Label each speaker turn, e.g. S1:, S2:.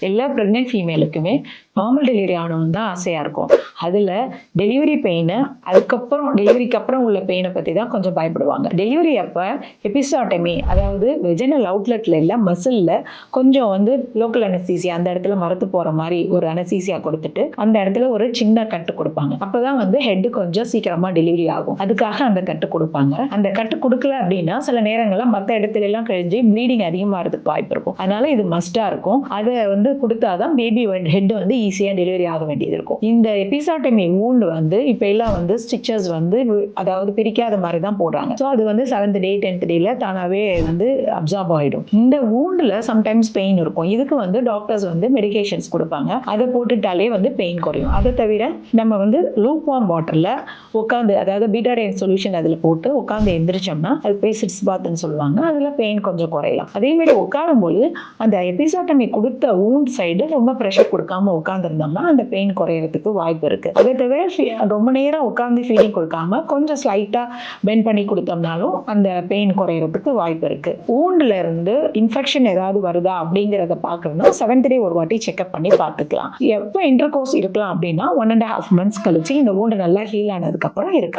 S1: எல்லா pregnant ஃபீமேலுக்குமே normal delivery ஆகணும்னு தான் ஆசையாக இருக்கும். அதில் டெலிவரி பெயின், அதுக்கப்புறம் டெலிவரிக்கு அப்புறம் உள்ள பெயினை பற்றி தான் கொஞ்சம் பயப்படுவாங்க. டெலிவரி அப்போ எபிசாட்டமி, அதாவது வெஜினல் அவுட்லெட்டில் இல்லை மசிலில் கொஞ்சம் வந்து லோக்கல் அனஸ்தீசியா, அந்த இடத்துல மரத்து போகிற மாதிரி ஒரு அனஸ்தீசியா கொடுத்துட்டு அந்த இடத்துல ஒரு சின்ன கட்டு கொடுப்பாங்க. அப்போ தான் வந்து ஹெட்டு கொஞ்சம் சீக்கிரமாக டெலிவரி ஆகும். அதுக்காக அந்த கட்டு கொடுப்பாங்க. அந்த கட்டு கொடுக்கல அப்படின்னா சில நேரங்களில் மற்ற இடத்துல எல்லாம் கழிஞ்சு ப்ளீடிங் அதிகமாகிறதுக்கு வாய்ப்பு இருக்கும். அதனால இது மஸ்டாக இருக்கும். அதை வந்து கொடுத்தாதான் பேபி ஹெட் வந்து ஈஸியாக டெலிவரி ஆக வேண்டியது இருக்கும். இந்த எபிசாட்டமி வூண்ட் வந்து இப்போ எல்லாம் வந்து ஸ்டிச்சஸ் வந்து அதாவது பிரிக்காத மாதிரி தான் போடுறாங்க. ஸோ அது வந்து 7th day 10th டேல தானாகவே வந்து அப்சார்ப் ஆகிடும். இந்த வூண்டில் சம்டைம்ஸ் பெயின் இருக்கும். இதுக்கு வந்து டாக்டர்ஸ் வந்து மெடிகேஷன்ஸ் கொடுப்பாங்க. அதை போட்டுட்டாலே வந்து பெயின் குறையும். அதை தவிர நம்ம வந்து லூக் வார்ம் வாட்டரில் உட்காந்து, அதாவது பீட்டாடைன் சொல்யூஷன் அதில் போட்டு உட்காந்து எந்திரிச்சோம்னா அது போய் சிட்ஸ் பாத்னு சொல்லுவாங்க. அதில் பெயின் கொஞ்சம் குறையலாம். அதே மாதிரி உட்காரும்போது அந்த எபிசாட்டமி கொடுத்த வூண்ட் சைடு ரொம்ப ப்ரெஷர் கொடுக்காம உட்காந்துருந்தோம்னா அந்த பெயின் குறையறதுக்கு வாய்ப்பு இருக்கு. அதை தவிர ரொம்ப நேரம் உட்காந்து ஃபீடிங் கொடுக்காம கொஞ்சம் ஸ்லைட்டா பெண்ட் பண்ணி கொடுத்தோம்னாலும் அந்த பெயின் குறையறதுக்கு வாய்ப்பு இருக்கு. வூண்ட்ல இருந்து இன்ஃபெக்ஷன் ஏதாவது வருதா அப்படிங்கிறத பார்க்கணும்னா 7th day ஒரு வாட்டி செக்அப் பண்ணி பார்த்துக்கலாம். எப்போ இன்டர்கோர்ஸ் இருக்கலாம் அப்படின்னா 1.5 months கழிச்சு இந்த வூண்ட் நல்லா ஹீல் ஆனதுக்கு அப்புறம் இருக்கலாம்.